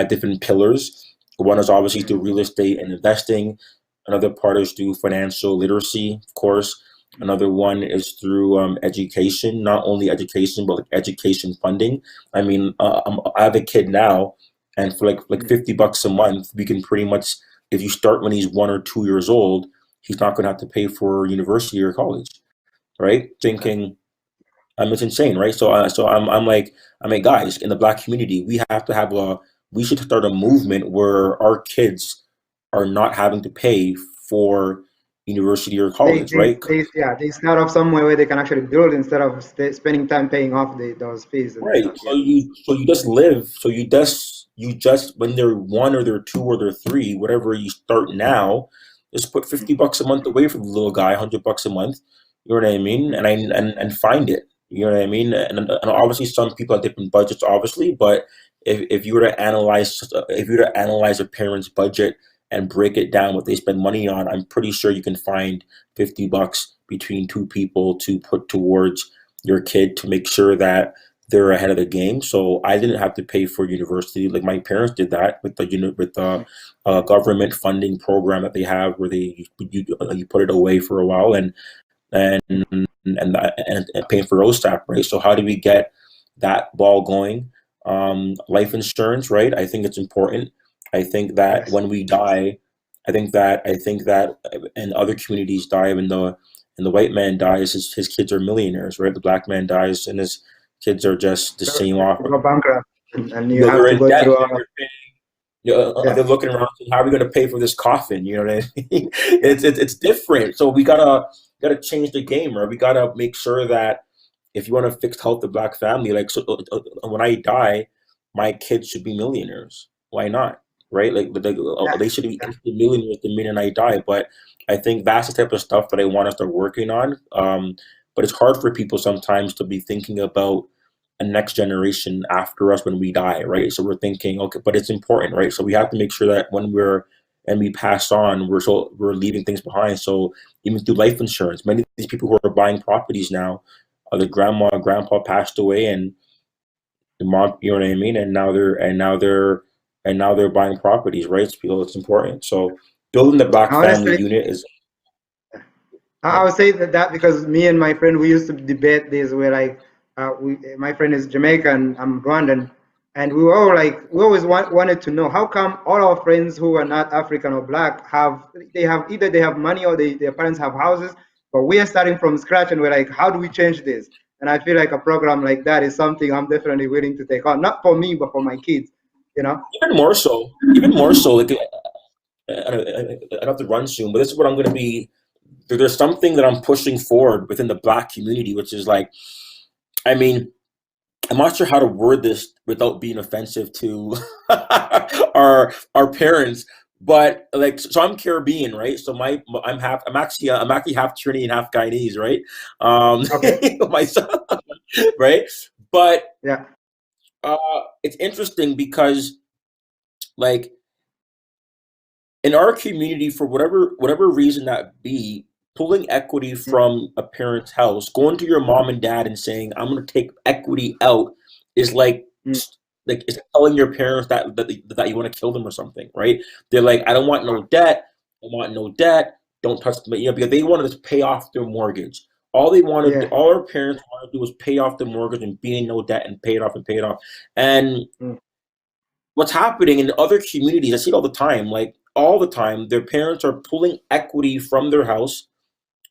S4: different pillars. One is obviously through real estate and investing. Another part is through financial literacy, of course. Another one is through education, not only education, but like education funding. I mean, I have a kid now, and for like $50 a month, we can pretty much, if you start when he's 1 or 2 years old, he's not going to have to pay for university or college, right? Thinking, it's insane, right? So I'm like, guys, in the Black community, we have to have we should start a movement where our kids are not having to pay for university or college, right?
S1: They start off somewhere where they can actually build instead of spending time paying off those fees and
S4: Right.
S1: stuff. Yeah.
S4: So you just live. So you just when they're one or they're two or they're three, whatever you start now, just put $50 a month away for the little guy, $100 a month. You know what I mean? And find it. You know what I mean? And obviously some people have different budgets, obviously, but if you were to analyze a parent's budget and break it down what they spend money on, I'm pretty sure you can find $50 between two people to put towards your kid to make sure that they're ahead of the game. So I didn't have to pay for university like my parents did that with the government funding program that they have where you put it away for a while and and paying for OSAP, right? So how do we get that ball going? Life insurance, right? I think it's important. I think that
S1: Yes.
S4: when we die, I think that in other communities die when the white man dies, his kids are millionaires, right? The Black man dies and his kids are just the
S1: So
S4: same
S1: they
S4: off.
S1: go bankrupt, and you
S4: You know,
S1: have
S4: they're
S1: to
S4: in
S1: go
S4: debt
S1: through
S4: and
S1: all. Yeah.
S4: they're looking around, saying, how are we going to pay for this coffin? You know what I mean? It's different. So we gotta change the game, right? We gotta make sure that if you want to fix health the black family, like so, when I die, my kids should be millionaires. Why not? Right?
S1: Yeah.
S4: They should be instant millionaires the minute I die. But I think that's the type of stuff that I want us to start working on. But it's hard for people sometimes to be thinking about a next generation after us when we die, right? So we're thinking, okay, but it's important, right? So we have to make sure that when we pass on, we're leaving things behind. So even through life insurance, many of these people who are buying properties now, the grandma and grandpa passed away, and the mom, you know what I mean, and now they're buying properties, right? It's important. So building the black family
S1: Honestly,
S4: unit is.
S1: I would say that because me and my friend, we used to debate this. We're like, my friend is Jamaican, I'm Rwandan, and we were all like, we always wanted to know how come all our friends who are not African or black have either they have money or their parents have houses, but we are starting from scratch, and we're like, how do we change this? And I feel like a program like that is something I'm definitely willing to take on, not for me, but for my kids, you know?
S4: Even more so, like I have to run soon, but this is what I'm going to be. There's something that I'm pushing forward within the black community, which is like, I mean, I'm not sure how to word this without being offensive to our parents, but like, so I'm Caribbean, right? So I'm actually half Trinity and half Guyanese, right?
S1: Okay.
S4: My son, right? But
S1: Yeah.
S4: uh, it's interesting because like in our community, for whatever reason that be, pulling equity from a parent's house, going to your mom and dad and saying, "I'm going to take equity out," is
S1: Mm.
S4: like it's telling your parents that you want to kill them or something, right? They're like, "I don't want no debt. I want no debt. Don't touch me," because they wanted to pay off their mortgage.
S1: Yeah.
S4: All our parents wanted to do was pay off the mortgage and be in no debt and pay it off and pay it off. And
S1: Mm.
S4: what's happening in other communities, I see it all the time, like all the time, their parents are pulling equity from their house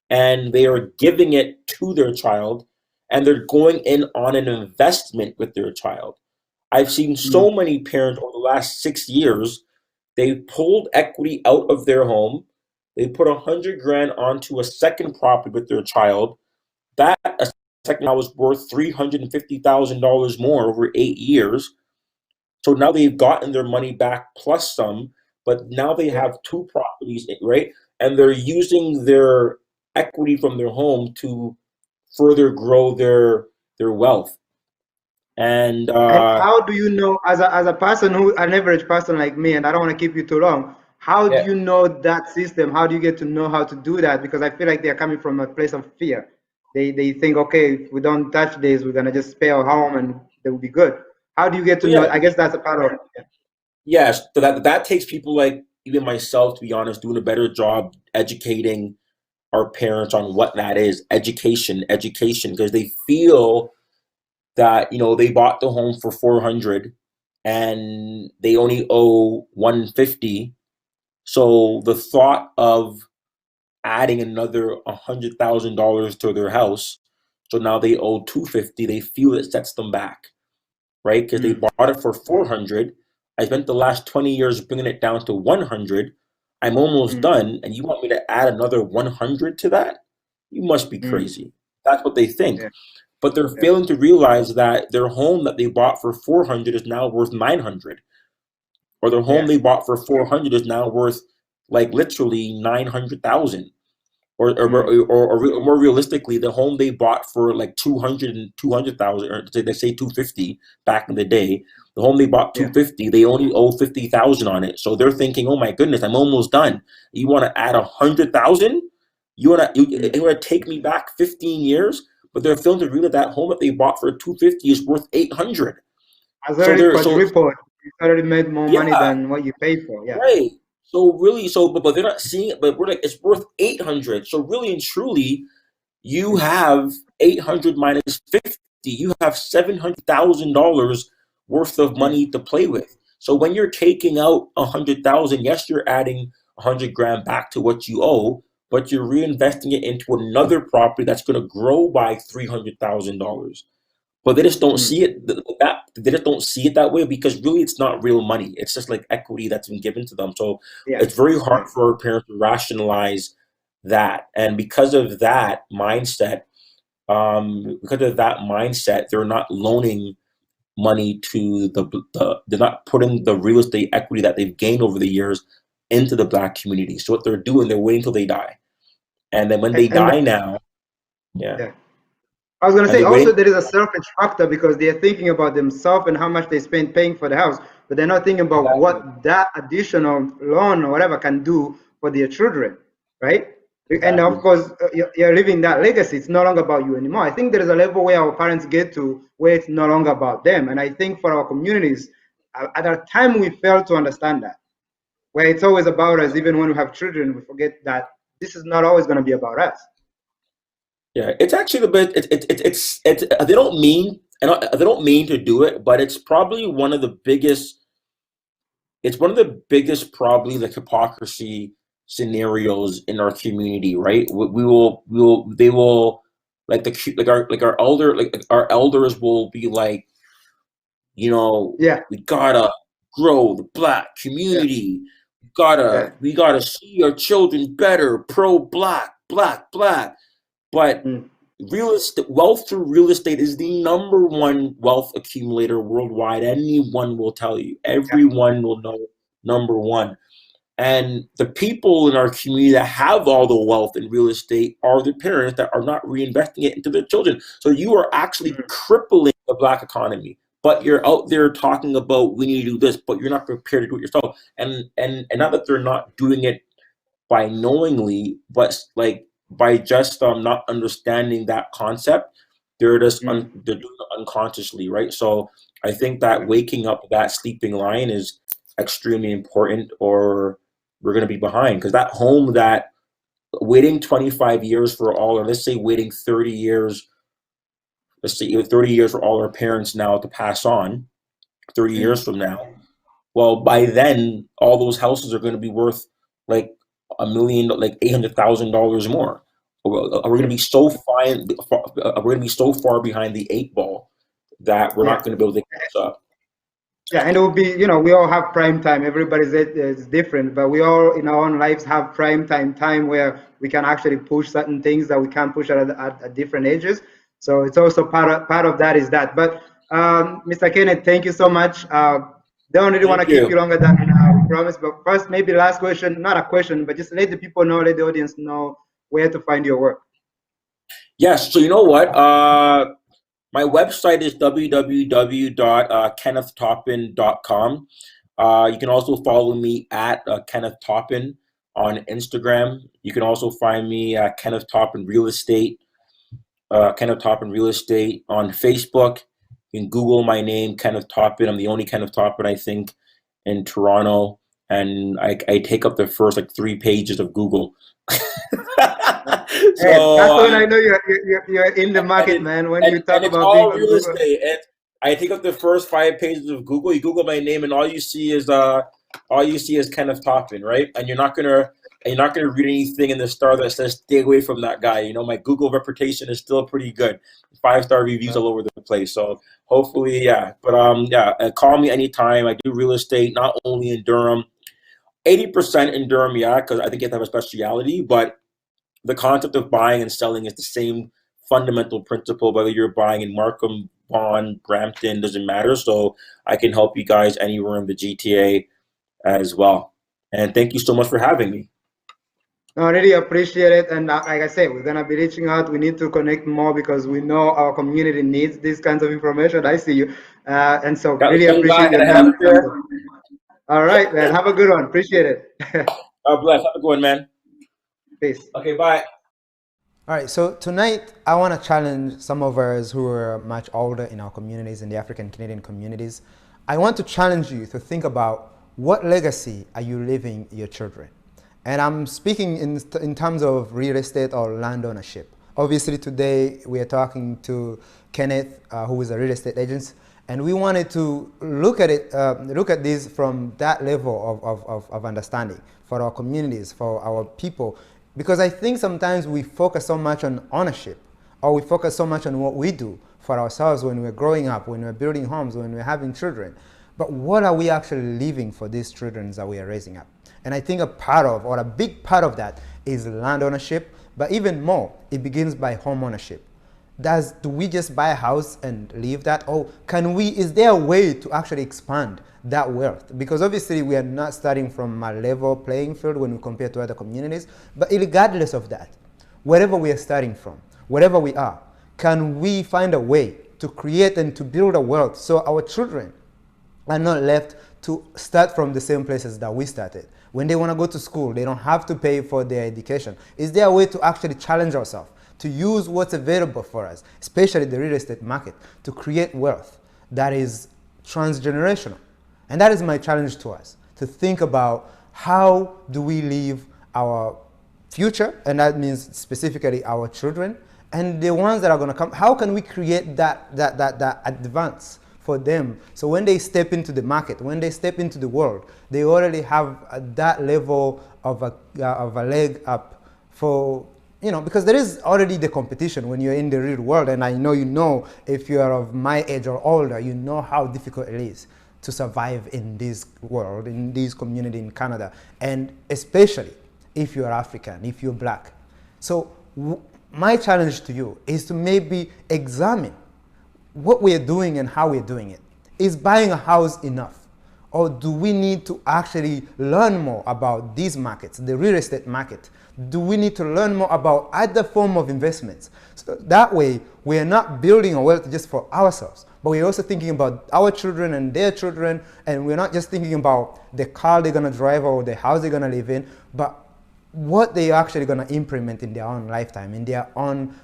S4: and they are giving it to their child and they're going in on an investment with their child. I've seen so
S1: Mm.
S4: many parents over the last 6 years, they pulled equity out of their home, they put 100 grand onto a second property with their child. That a second house was worth $350,000 more over 8 years. So now they've gotten their money back plus some, but now they
S1: Yeah.
S4: have two properties, right? And they're using their equity from their home to further grow their wealth. And
S1: And how do you know, as a person who, an average person like me, and I don't want to keep you too long, how do
S4: yeah,
S1: you know that system? How do you get to know how to do that? Because I feel like they're coming from a place of fear. They think, okay, if we don't touch this, we're gonna just pay our home and they will be good. How do you get to
S4: so
S1: know?
S4: yeah,
S1: I guess that's a part of it.
S4: yes. So that takes people like even myself, to be honest, doing a better job educating our parents on what that is, education, because they feel that they bought the home for 400 and they only owe 150. So the thought of adding another $100,000 to their house, so now they owe 250, they feel it sets them back, right? Because they
S1: Mm.
S4: bought it for 400. I spent the last 20 years bringing it down to 100. I'm almost
S1: Mm.
S4: done, and you want me to add another 100 to that? You must be
S1: Mm.
S4: crazy. That's what they think.
S1: Yeah.
S4: But they're
S1: Yeah.
S4: failing to realize that their home that they bought for 400 is now worth 900, or their home
S1: Yeah.
S4: they bought for 400 is now worth like literally 900,000.
S1: Mm.
S4: Or more realistically, the home they bought for like 200,000, or they say 250 back in the day, the home they bought
S1: Yeah.
S4: 250, they only owe 50,000 on it. So they're thinking, oh my goodness, I'm almost done. You want to add 100,000?
S1: Mm.
S4: You want to take me back 15 years? But they're failing to realize that home that they bought for 250 is worth 800.
S1: Has
S4: So
S1: already
S4: they're so
S1: quadrupled. It's already made more money
S4: yeah.
S1: than what you paid for. Yeah.
S4: Right. So really, but they're not seeing it. But we're like, it's worth 800. So really and truly, you
S1: Mm.
S4: have 800 minus 50. You have $700,000 worth of
S1: Mm.
S4: money to play with. So when you're taking out 100,000, yes, you're adding 100 grand back to what you owe, but you're reinvesting it into another property that's going to grow by $300,000. But they just don't
S1: Mm.
S4: see it. That they just don't see it that way, because really it's not real money. It's just like equity that's been given to them. So
S1: Yeah.
S4: it's very hard for parents to rationalize that. And because of that mindset, they're not loaning money to they're not putting the real estate equity that they've gained over the years into the Black community. So what they're doing, they're waiting till they die. And then when they die now,
S1: yeah. I was going to say, also there is a selfish factor, because they are thinking about themselves and how much they spend paying for the house, but they're not thinking about what that additional loan or whatever can do for their children, right? And of course, you're living that legacy. It's no longer about you anymore. I think there is a level where our parents get to where it's no longer about them. And I think for our communities, at a time we fail to understand that, where it's always about us. Even when we have children, we forget that this is not always going to be about us.
S4: Yeah, it's actually the bit. It's they don't mean, and they don't mean to do it, but it's probably one of the biggest. It's one of the biggest, probably, like, hypocrisy scenarios in our community, right? They will, like, our elders will be like, you know, we gotta grow the Black community. We gotta see our children better, pro-Black, Black. But wealth through real estate is the #1 wealth accumulator worldwide. Anyone will tell you. Everyone will know #1. And the people in our community that have all the wealth in real estate are the parents that are not reinvesting it into their children. So you are actually crippling the Black economy. But you're out there talking about, we need to do this, but you're not prepared to do it yourself. And not that they're not doing it by knowingly, but like by just not understanding that concept, they're just they're doing it unconsciously, right? So I think that waking up that sleeping lion is extremely important, or we're going to be behind. Because that home, that waiting 25 years for all, or let's say waiting 30 years, let's say 30 years for all our parents now to pass on, 30 years from now, well, by then all those houses are going to be worth like $1 million, like $800,000 more. We're going to be so fine. We're going to be so far behind the 8 ball that we're not going to be able to catch up.
S1: Yeah, and it will be, we all have prime time. Everybody's is different, but we all in our own lives have prime time where we can actually push certain things that we can't push at different ages. So it's also part of that is that. But Mr. Kenneth, thank you so much. Don't really want to keep you longer than we promised. But first, maybe last question, not a question, but just let the people know, let the audience know where to find your work.
S4: Yes. So you know what? My website is www.kennethtoppin.com. You can also follow me at Kenneth Toppin on Instagram. You can also find me at Kenneth Toppin Real Estate. Kenneth Toppin Real Estate on Facebook. You can Google my name, Kenneth Toppin. I'm the only Kenneth Toppin, I think, in Toronto, and I take up the first 3 pages of Google.
S1: So that's when I know you're in the market, man. When you talk about
S4: all real estate, and I take up the first 5 pages of Google. You Google my name, and all you see is Kenneth Toppin, right? And you're not gonna read anything in the star that says stay away from that guy. My Google reputation is still pretty good. 5-star reviews all over the place. So hopefully, yeah. But call me anytime. I do real estate, not only in Durham. 80% in Durham, because I think you have to have a speciality, but the concept of buying and selling is the same fundamental principle, whether you're buying in Markham, Vaughan, Brampton, doesn't matter. So I can help you guys anywhere in the GTA as well. And thank you so much for having me.
S1: No, I really appreciate it. And like I said, we're going to be reaching out. We need to connect more because we know our community needs these kinds of information. I see you. And so really appreciate your time. All right, man. Have a good one. Appreciate it.
S4: God bless. Have a good one, man.
S1: Peace.
S4: Okay, bye.
S1: All right, so tonight I want to challenge some of us who are much older in our communities, in the African Canadian communities. I want to challenge you to think about what legacy are you leaving your children? And I'm speaking in terms of real estate or land ownership. Obviously today we are talking to Kenneth, who is a real estate agent, and we wanted to look at this from that level of understanding for our communities, for our people. Because I think sometimes we focus so much on ownership, or we focus so much on what we do, for ourselves when we're growing up, when we're building homes, when we're having children. But what are we actually leaving for these children that we are raising up? And I think a part of, or a big part of that, is land ownership. But even more, it begins by home ownership. Do we just buy a house and leave that? Or is there a way to actually expand that wealth? Because obviously we are not starting from a level playing field when we compare to other communities. But regardless of that, wherever we are starting from, wherever we are, can we find a way to create and to build a wealth so our children are not left to start from the same places that we started? When they want to go to school, they don't have to pay for their education. Is there a way to actually challenge ourselves, to use what's available for us, especially the real estate market, to create wealth that is transgenerational? And that is my challenge to us, to think about how do we leave our future, and that means specifically our children, and the ones that are going to come, how can we create that advance for them, so when they step into the market, when they step into the world, they already have that level of a leg up for, because there is already the competition when you're in the real world. And I know, if you are of my age or older, you know how difficult it is to survive in this world, in this community in Canada, and especially if you're African, if you're black. So my challenge to you is to maybe examine what we're doing and how we're doing it. Is buying a house enough? Or do we need to actually learn more about these markets, the real estate market? Do we need to learn more about other form of investments? So that way, we're not building a wealth just for ourselves, but we're also thinking about our children and their children, and we're not just thinking about the car they're gonna drive or the house they're gonna live in, but what they're actually going to implement in their own lifetime, in their own,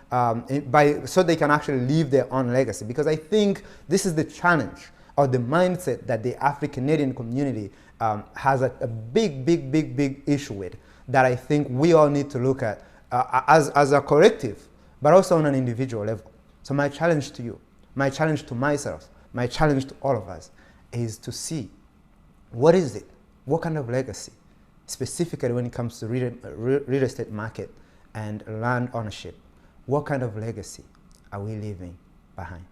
S1: so they can actually leave their own legacy. Because I think this is the challenge or the mindset that the AfriCanadian community has a big issue with, that I think we all need to look at as a collective, but also on an individual level. So my challenge to you, my challenge to myself, my challenge to all of us is to see, what is it? What kind of legacy? Specifically when it comes to real estate market and land ownership, what kind of legacy are we leaving behind?